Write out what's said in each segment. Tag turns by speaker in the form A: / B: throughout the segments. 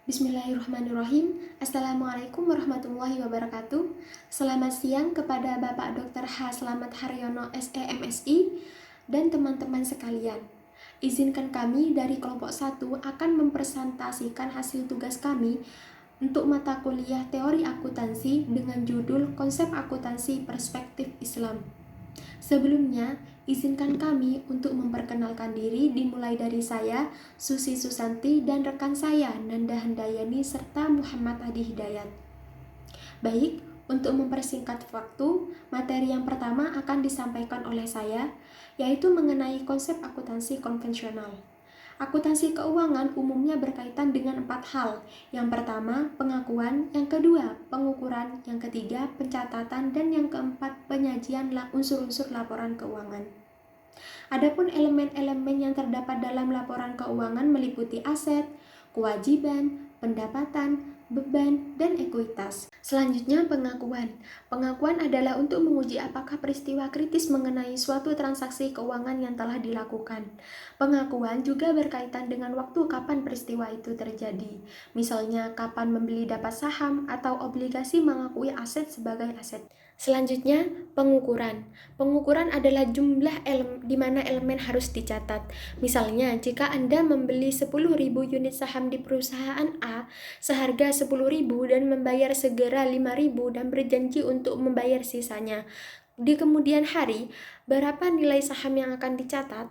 A: Bismillahirrahmanirrahim. Assalamualaikum warahmatullahi wabarakatuh. Selamat siang kepada Bapak Dr. H. Slamet Haryono SEMSI dan teman-teman sekalian. Izinkan kami dari kelompok 1 akan mempresentasikan hasil tugas kami untuk mata kuliah teori akuntansi dengan judul Konsep Akuntansi Perspektif Islam. Sebelumnya, izinkan kami untuk memperkenalkan diri dimulai dari saya, Susi Susanti, dan rekan saya, Nanda Handayani, serta Muhammad Adi Hidayat. Baik, untuk mempersingkat waktu, materi yang pertama akan disampaikan oleh saya, yaitu mengenai konsep akuntansi konvensional. Akuntansi keuangan umumnya berkaitan dengan 4 hal. Yang pertama, pengakuan. Yang kedua, pengukuran. Yang ketiga, pencatatan. Dan yang keempat, penyajian unsur-unsur laporan keuangan. Adapun elemen-elemen yang terdapat dalam laporan keuangan meliputi aset, kewajiban, pendapatan, beban, dan ekuitas. Selanjutnya, pengakuan. Pengakuan adalah untuk menguji apakah peristiwa kritis mengenai suatu transaksi keuangan yang telah dilakukan. Pengakuan juga berkaitan dengan waktu kapan peristiwa itu terjadi. Misalnya, kapan membeli dapat saham atau obligasi mengakui aset sebagai aset. Selanjutnya, pengukuran. Pengukuran adalah jumlah di mana elemen harus dicatat. Misalnya, jika Anda membeli 10.000 unit saham di perusahaan A seharga 10.000 dan membayar segera 5.000 dan berjanji untuk membayar sisanya di kemudian hari, berapa nilai saham yang akan dicatat?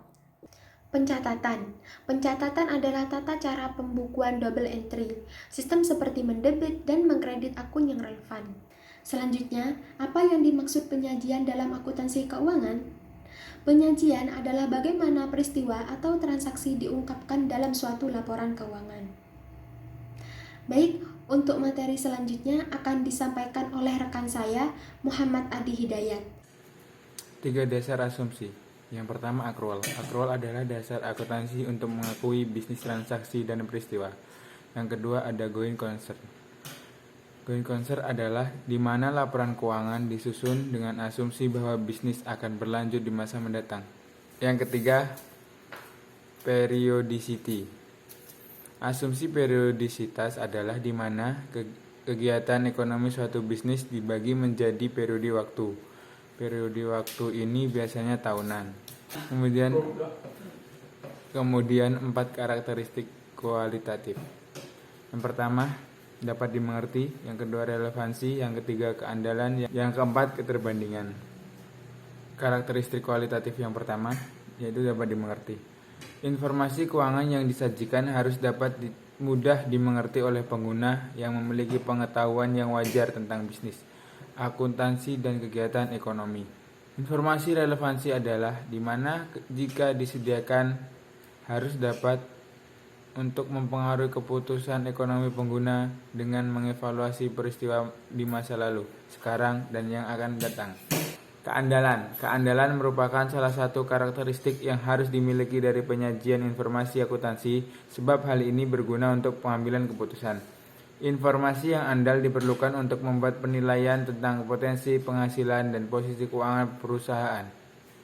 A: Pencatatan. Pencatatan adalah tata cara pembukuan double entry, sistem seperti mendebit dan mengkredit akun yang relevan. Selanjutnya, apa yang dimaksud penyajian dalam akuntansi keuangan? Penyajian adalah bagaimana peristiwa atau transaksi diungkapkan dalam suatu laporan keuangan. Baik, untuk materi selanjutnya akan disampaikan oleh rekan saya, Muhammad Adi Hidayat.
B: 3 dasar asumsi. Yang pertama, akrual. Akrual adalah dasar akuntansi untuk mengakui bisnis transaksi dan peristiwa. Yang kedua, ada going concern. Going concern adalah di mana laporan keuangan disusun dengan asumsi bahwa bisnis akan berlanjut di masa mendatang. Yang ketiga, periodicity. Asumsi periodisitas adalah di mana kegiatan ekonomi suatu bisnis dibagi menjadi periode waktu. Periode waktu ini biasanya tahunan. Kemudian 4 karakteristik kualitatif. Yang pertama, dapat dimengerti. Yang kedua, relevansi. Yang ketiga, keandalan. Yang keempat, keterbandingan. Karakteristik kualitatif yang pertama yaitu dapat dimengerti. Informasi keuangan yang disajikan harus dapat mudah dimengerti oleh pengguna yang memiliki pengetahuan yang wajar tentang bisnis, akuntansi, dan kegiatan ekonomi. Informasi relevansi adalah di mana jika disediakan harus dapat untuk mempengaruhi keputusan ekonomi pengguna dengan mengevaluasi peristiwa di masa lalu, sekarang, dan yang akan datang. Keandalan. Keandalan merupakan salah satu karakteristik yang harus dimiliki dari penyajian informasi akuntansi, sebab hal ini berguna untuk pengambilan keputusan. Informasi yang andal diperlukan untuk membuat penilaian tentang potensi penghasilan dan posisi keuangan perusahaan.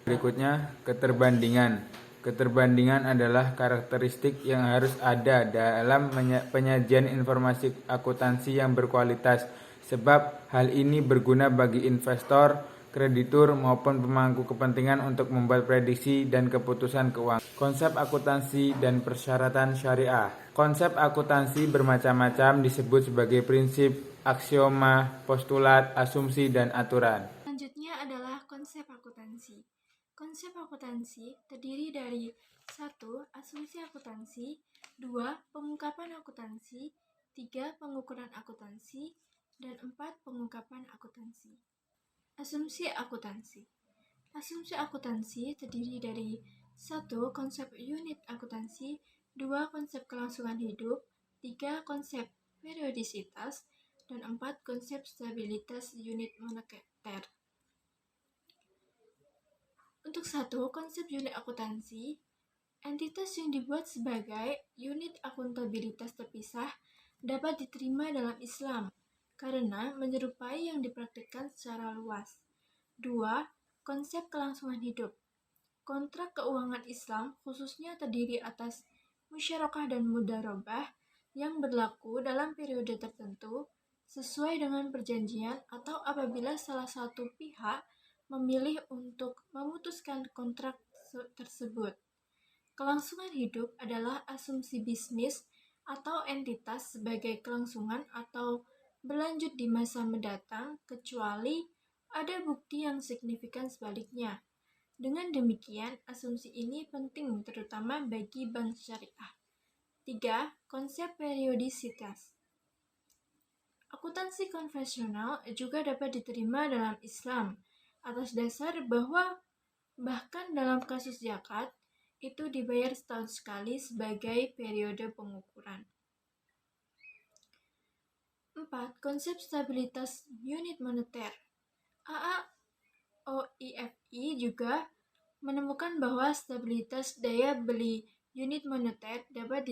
B: Berikutnya, keterbandingan. Keterbandingan adalah karakteristik yang harus ada dalam penyajian informasi akuntansi yang berkualitas, sebab hal ini berguna bagi investor, kreditur, maupun pemangku kepentingan untuk membuat prediksi dan keputusan keuangan. Konsep akuntansi dan persyaratan syariah. Konsep akuntansi bermacam-macam, disebut sebagai prinsip, aksioma, postulat, asumsi, dan aturan.
C: Selanjutnya adalah konsep akuntansi. Konsep akuntansi terdiri dari 1. Asumsi akuntansi, 2. Pengungkapan akuntansi, 3. Pengukuran akuntansi, dan 4. Pengungkapan akuntansi. Asumsi akuntansi. Asumsi akuntansi terdiri dari 1. Konsep unit akuntansi, 2. Konsep kelangsungan hidup, 3. Konsep periodisitas, dan 4. Konsep stabilitas unit moneter. Untuk 1. Konsep unit akuntansi, entitas yang dibuat sebagai unit akuntabilitas terpisah dapat diterima dalam Islam karena menyerupai yang dipraktikkan secara luas. 2. Konsep kelangsungan hidup. Kontrak keuangan Islam khususnya terdiri atas musyarakah dan mudharabah yang berlaku dalam periode tertentu sesuai dengan perjanjian atau apabila salah satu pihak memilih untuk memutuskan kontrak tersebut. Kelangsungan hidup adalah asumsi bisnis atau entitas sebagai kelangsungan atau berlanjut di masa mendatang kecuali ada bukti yang signifikan sebaliknya. Dengan demikian, asumsi ini penting terutama bagi bank syariah. 3. Konsep periodisitas. Akuntansi konvensional juga dapat diterima dalam Islam atas dasar bahwa bahkan dalam kasus zakat itu dibayar setahun sekali sebagai periode pengukuran. 4. Konsep stabilitas unit moneter. AAOIFI juga menemukan bahwa stabilitas daya beli unit moneter dapat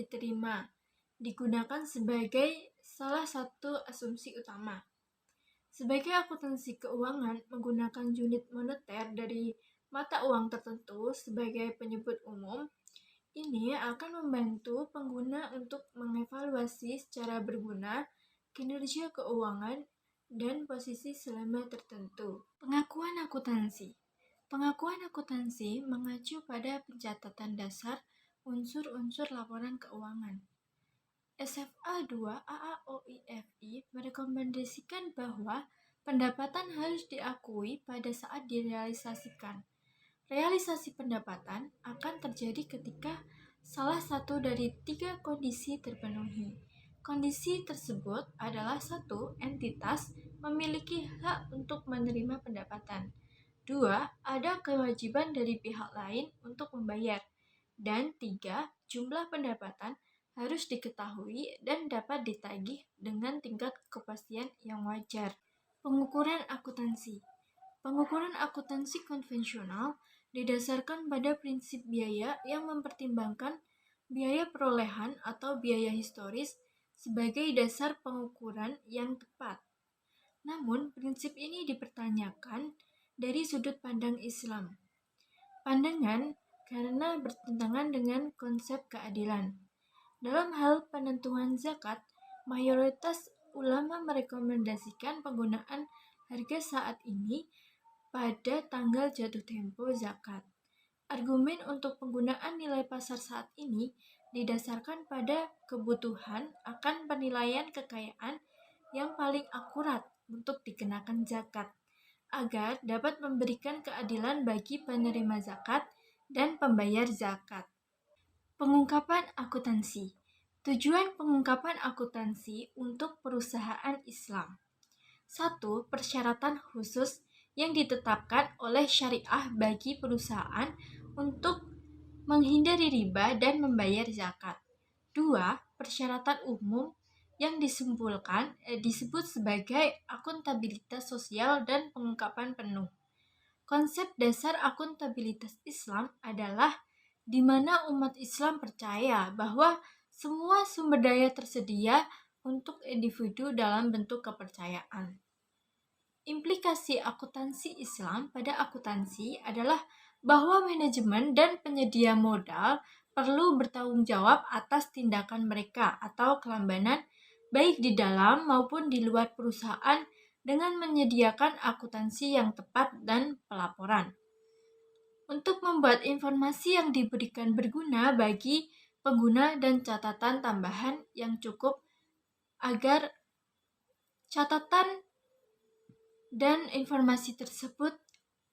C: digunakan sebagai salah satu asumsi utama. Sebagai akuntansi keuangan menggunakan unit moneter dari mata uang tertentu sebagai penyebut umum, ini akan membantu pengguna untuk mengevaluasi secara berguna kinerja keuangan dan posisi selama tertentu. Pengakuan akuntansi. Pengakuan akuntansi mengacu pada pencatatan dasar unsur-unsur laporan keuangan. SFA 2 AAOIFI merekomendasikan bahwa pendapatan harus diakui pada saat direalisasikan. Realisasi pendapatan akan terjadi ketika salah satu dari 3 kondisi terpenuhi. Kondisi tersebut adalah 1. Entitas memiliki hak untuk menerima pendapatan. 2. Ada kewajiban dari pihak lain untuk membayar. Dan 3. Jumlah pendapatan harus diketahui dan dapat ditagih dengan tingkat kepastian yang wajar. Pengukuran akuntansi. Pengukuran akuntansi konvensional didasarkan pada prinsip biaya yang mempertimbangkan biaya perolehan atau biaya historis sebagai dasar pengukuran yang tepat. Namun, prinsip ini dipertanyakan dari sudut pandang Islam. Pandangan karena bertentangan dengan konsep keadilan. Dalam hal penentuan zakat, mayoritas ulama merekomendasikan penggunaan harga saat ini pada tanggal jatuh tempo zakat. Argumen untuk penggunaan nilai pasar saat ini didasarkan pada kebutuhan akan penilaian kekayaan yang paling akurat untuk dikenakan zakat, agar dapat memberikan keadilan bagi penerima zakat dan pembayar zakat. Pengungkapan akuntansi. Tujuan pengungkapan akuntansi untuk perusahaan Islam. 1. Persyaratan khusus yang ditetapkan oleh syariah bagi perusahaan untuk menghindari riba dan membayar zakat. 2. Persyaratan umum yang disebut sebagai akuntabilitas sosial dan pengungkapan penuh. Konsep dasar akuntabilitas Islam adalah di mana umat Islam percaya bahwa semua sumber daya tersedia untuk individu dalam bentuk kepercayaan. Implikasi akuntansi Islam pada akuntansi adalah bahwa manajemen dan penyedia modal perlu bertanggung jawab atas tindakan mereka atau kelambanan baik di dalam maupun di luar perusahaan dengan menyediakan akuntansi yang tepat dan pelaporan. Untuk membuat informasi yang diberikan berguna bagi pengguna dan catatan tambahan yang cukup agar catatan dan informasi tersebut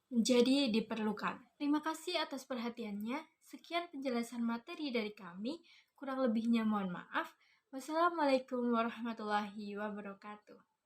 C: menjadi diperlukan. Terima kasih atas perhatiannya. Sekian penjelasan materi dari kami. Kurang lebihnya mohon maaf. Wassalamualaikum warahmatullahi wabarakatuh.